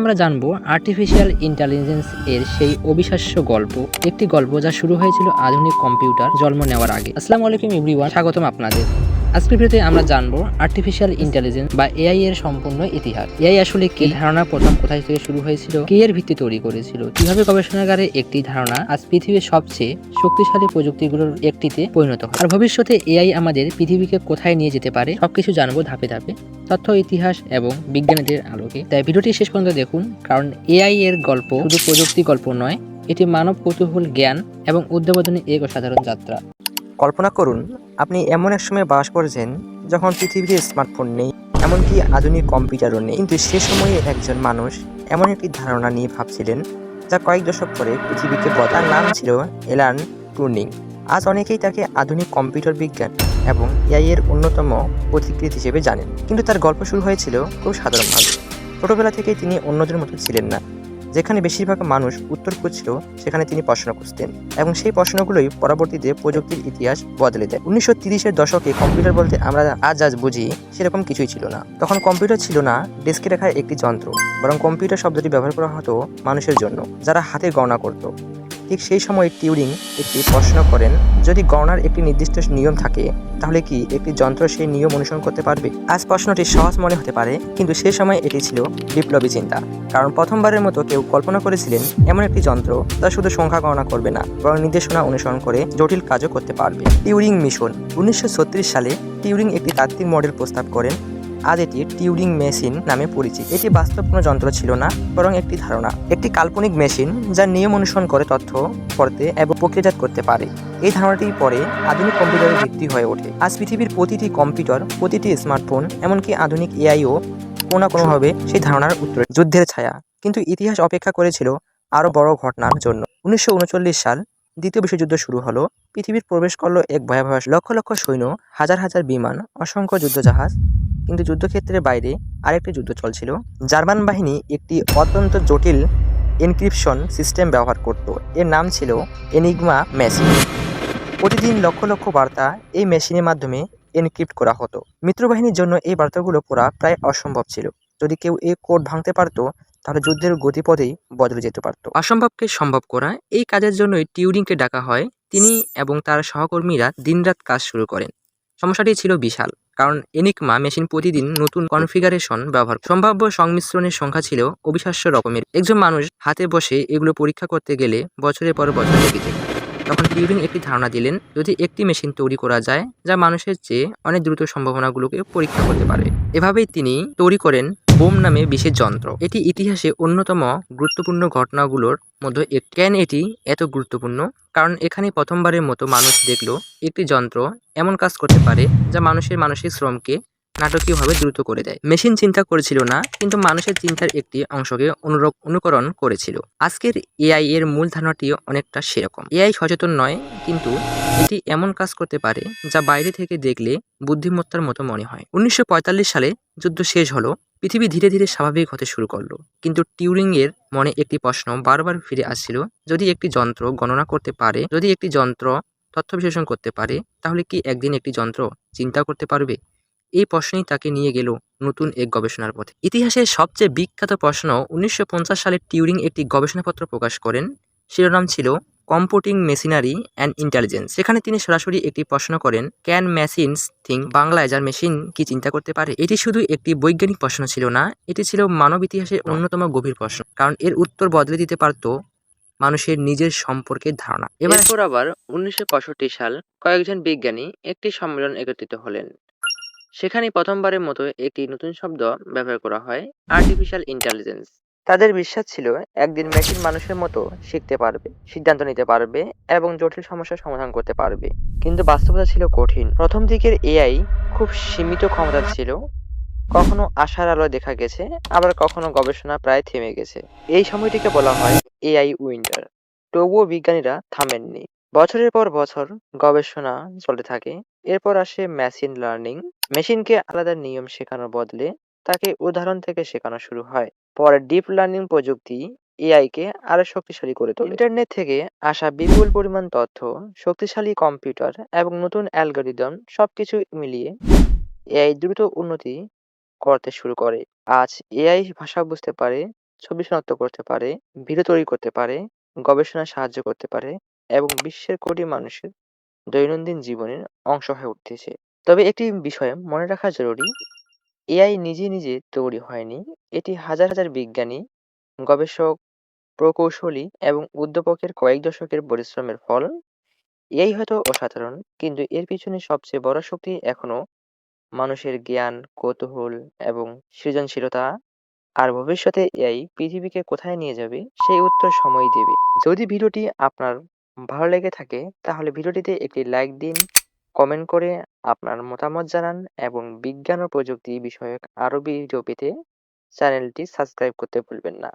আমরা জানবো artificial intelligence এর সেই অবিশ্বাস্য গল্প, একটি গল্প যা শুরু হয়েছিল আধুনিক কম্পিউটার জন্ম নেওয়ার আগে। আসসালামু আলাইকুম এভরিওয়ান, স্বাগতম আপনাদের। আজকের ভিডিওতে আমরা জানবো আর্টিফিশিয়াল ইন্টেলিজেন্স বা এআই এর সম্পূর্ণ ইতিহাস। এআই আসলে কি, ধারণা প্রথম কোথায় থেকে শুরু হয়েছিল, কে এর ভিত্তি তৈরি করেছিল, কিভাবে গবেষণাগারে একটি ধারণা আজ পৃথিবীর সবচেয়ে শক্তিশালী প্রযুক্তিগুলোর একটিতে পরিণত হয়, আর ভবিষ্যতে এআই আমাদের পৃথিবীকে কোথায় নিয়ে যেতে পারে সবকিছু জানবো ধাপে ধাপে, তথ্য, ইতিহাস এবং বিজ্ঞানীদের আলোকে। তাই ভিডিওটি শেষ পর্যন্ত দেখুন, কারণ এআই এর গল্প শুধু প্রযুক্তি গল্প নয়, এটি মানব কৌতূহল, জ্ঞান এবং উদ্ভাবনের এক অসাধারণ যাত্রা। কল্পনা করুন, আপনি এমন এক সময় বাস করছেন যখন পৃথিবীতে স্মার্টফোন নেই, এমনকি আধুনিক কম্পিউটারও নেই। কিন্তু সে সময়ে একজন মানুষ এমন একটি ধারণা নিয়ে ভাবছিলেন যা কয়েক দশক পরে পৃথিবীকে বদলার নাম ছিল অ্যালান টুরিং। আজ অনেকেই তাকে আধুনিক কম্পিউটার বিজ্ঞান এবং এআই এর অন্যতম পথিকৃৎ হিসেবে জানেন। কিন্তু তার গল্প শুরু হয়েছিল খুব সাধারণভাবে। ছোটবেলা থেকেই তিনি অন্যদের মতো ছিলেন না। যেখানে বেশিরভাগ মানুষ উত্তর খুঁজছিল, সেখানে তিনি প্রশ্ন খুঁজতেন এবং সেই প্রশ্নগুলোই পরবর্তীতে প্রযুক্তির ইতিহাস বদলে দেয়। 1930-এর দশকে কম্পিউটার বলতে আমরা আজ বুঝি সেরকম কিছুই ছিল না। তখন কম্পিউটার ছিল না ডেস্কে রাখা একটি যন্ত্র, বরং কম্পিউটার শব্দটি ব্যবহার করা হতো মানুষের জন্য যারা হাতে গণনা করত। ঠিক সেই সময় টিউরিং একটি প্রশ্ন করেন, যদি গণনার একটি নির্দিষ্ট নিয়ম থাকে, তাহলে কি একটি যন্ত্র সেই নিয়ম অনুসরণ করতে পারবে? আজ প্রশ্নটি সহজ মনে হতে পারে, কিন্তু সে সময় এটি ছিল বিপ্লবী চিন্তা। কারণ প্রথমবারের মতো কেউ কল্পনা করেছিলেন এমন একটি যন্ত্র যা শুধু সংখ্যা গণনা করবে না, বরং নির্দেশনা অনুসরণ করে জটিল কাজও করতে পারবে। Turing mission. 1936 সালে টিউরিং একটি তাত্ত্বিক মডেল প্রস্তাব করেন। আজ এটি টিউরিং মেশিন নামে পরিচিত। এটি বাস্তব কোনো যন্ত্র ছিল না, বরং একটি ধারণা, একটি কাল্পনিক মেশিন যা নিয়ম অনুসরণ করে তথ্য পড়তে এবং প্রক্রিয়াজাত করতে পারে। এই ধারণাটি পরে আধুনিক কম্পিউটারের ভিত্তি হয়ে ওঠে। আজ পৃথিবীর প্রতিটি কম্পিউটার, প্রতিটি স্মার্টফোন, এমনকি আধুনিক এআইও কোনো না কোনোভাবে সেই ধারণার উত্তরে। যুদ্ধের ছায়া। কিন্তু ইতিহাস অপেক্ষা করেছিল আরও বড় ঘটনার জন্য। 1939 সাল দ্বিতীয় বিশ্বযুদ্ধ শুরু হলো। পৃথিবীর প্রবেশ করলো এক ভয়াবহ লক্ষ লক্ষ সৈন্য, হাজার হাজার বিমান, অসংখ্য যুদ্ধজাহাজ। কিন্তু যুদ্ধক্ষেত্রের বাইরে আরেকটি যুদ্ধ চলছিল। জার্মান বাহিনী একটি অত্যন্ত জটিল এনক্রিপশন সিস্টেম ব্যবহার করত। এর নাম ছিল এনিগমা মেশিন। প্রতিদিন লক্ষ লক্ষ বার্তা এই মেশিনের মাধ্যমে এনক্রিপ্ট করা হতো। মিত্রবাহিনীর জন্য এই বার্তাগুলো পড়া প্রায় অসম্ভব ছিল। যদি কেউ এই কোড ভাঙতে পারত, তাহলে যুদ্ধের গতিপথেই বদলে যেতে পারত। অসম্ভবকে সম্ভব করা, এই কাজের জন্যই টিউরিংকে ডাকা হয়। তিনি এবং তার সহকর্মীরা দিনরাত কাজ শুরু করেন। সমস্যাটি ছিল বিশাল, কারণ এনিগমা মেশিন প্রতিদিন নতুন কনফিগারেশন ব্যবহার করে। সম্ভাব্য সংমিশ্রণের সংখ্যা ছিল অবিশ্বাস্য রকমের। একজন মানুষ হাতে বসে এগুলো পরীক্ষা করতে গেলে বছরের পর বছর লেগে যেত। তখন টিউরিং একটি ধারণা দিলেন, যদি একটি মেশিন তৈরি করা যায় যা মানুষের চেয়ে অনেক দ্রুত সম্ভাবনাগুলোকে পরীক্ষা করতে পারে। এভাবেই তিনি তৈরি করেন বোম নামে বিশেষ যন্ত্র। এটি ইতিহাসে অন্যতম গুরুত্বপূর্ণ ঘটনাগুলোর মধ্যে একটি। কেন এটি এত গুরুত্বপূর্ণ? কারণ এখানে প্রথমবারের মতো মানুষ দেখল একটি যন্ত্র এমন কাজ করতে পারে যা মানুষের মানসিক শ্রমকে নাটকীয়ভাবে দ্রুত করে দেয়। মেশিন চিন্তা করেছিল না, কিন্তু মানুষের চিন্তার একটি অংশকে অনুকরণ করেছিল। আজকের এআই এর মূল ধারণাটিও অনেকটা সেরকম। এআই সচেতন নয়, কিন্তু এটি এমন কাজ করতে পারে যা বাইরে থেকে দেখলে বুদ্ধিমত্তার মতো মনে হয়। 1945 সালে যুদ্ধ শেষ হলো। পৃথিবী ধীরে ধীরে স্বাভাবিক হতে শুরু করলো। কিন্তু টিউরিং এর মনে একটি প্রশ্ন বারবার ফিরে আসছিল, যদি একটি যন্ত্র গণনা করতে পারে, যদি একটি যন্ত্র তথ্য বিশ্লেষণ করতে পারে, তাহলে কি একদিন একটি যন্ত্র চিন্তা করতে পারবে? এই প্রশ্নই তাকে নিয়ে গেল নতুন এক গবেষণার পথে। ইতিহাসের সবচেয়ে বিখ্যাত প্রশ্ন। 1950 সালে টিউরিং একটি গবেষণাপত্র প্রকাশ করেন। শিরোনাম ছিল কম্পিউটিং মেশিনারি অ্যান্ড ইন্টেলিজেন্স। সেখানে তিনি সরাসরি একটি প্রশ্ন করেন, ক্যান মেশিনস থিঙ্ক? বাংলায়, যার মেশিন কি চিন্তা করতে পারে? এটি শুধু একটি বৈজ্ঞানিক প্রশ্ন ছিল না, এটি ছিল মানব ইতিহাসের অন্যতম গভীর প্রশ্ন, কারণ এর উত্তর বদলে দিতে পারত মানুষের নিজের সম্পর্কে ধারণা। এরপর আবার 1965 সাল কয়েকজন বিজ্ঞানী একটি সম্মেলন একত্রিত হলেন। সেখানে প্রথমবারের মতো একটি নতুন শব্দ ব্যবহার করা হয়, আর্টিফিশিয়াল ইন্টেলিজেন্স। তাদের বিশ্বাস ছিল একদিন মেশিন মানুষের মতো শিখতে পারবে, সিদ্ধান্ত নিতে পারবে এবং জটিল সমস্যার সমাধান করতে পারবে। কিন্তু বাস্তবতা ছিল কঠিন। প্রথম দিকের এআই খুব সীমিত ক্ষমতার ছিল। কখনো আশার আলো দেখা গেছে, আবার কখনো গবেষণা প্রায় থেমে গেছে। এই সময়টিকে বলা হয় এআই উইন্টার। তবুও বিজ্ঞানীরা থামেননি। বছরের পর বছর গবেষণা চলতে থাকে। এরপর আসে মেশিন লার্নিং। মেশিনকে আলাদা নিয়ম শেখানোর বদলে তাকে উদাহরণ থেকে শেখানো শুরু হয়। পরে ডিপ লার্নিং প্রযুক্তি এআই কে আরো শক্তিশালী করে তোলে। ইন্টারনেট থেকে আসা বিপুল পরিমাণ তথ্য, শক্তিশালী কম্পিউটার এবং নতুন অ্যালগরিদম সবকিছু মিলিয়ে এআই দ্রুত উন্নতি করতে শুরু করে। আজ এআই ভাষা বুঝতে পারে, ছবি শনাক্ত করতে পারে, ভিডিও তৈরি করতে পারে, গবেষণায় সাহায্য করতে পারে এবং বিশ্বের কোটি মানুষের দৈনন্দিন জীবনের অংশ হয়ে উঠতেছে। তবে একটি বিষয় মনে রাখা জরুরি, এআই নিজে নিজে তৈরি হয়নি। এটি হাজার হাজার বিজ্ঞানী, গবেষক, প্রকৌশলী এবং উদ্ভাবকের কয়েক দশকের পরিশ্রমের ফল। এআই হয়তো অসাধারণ, কিন্তু এর পিছনে সবচেয়ে বড় শক্তি এখনো মানুষের জ্ঞান, কৌতূহল এবং সৃজনশীলতা। আর ভবিষ্যতে এআই পৃথিবীকে কোথায় নিয়ে যাবে সেই উত্তর সময়ই দেবে। যদি ভিডিওটি আপনার ভালো লেগে থাকে তাহলে ভিডিওটিতে একটি লাইক দিন, কমেন্ট করে আপনার মতামত জানান এবং বিজ্ঞান ও প্রযুক্তি বিষয়ক আরও ভিডিও পেতে চ্যানেলটি সাবস্ক্রাইব করতে ভুলবেন না।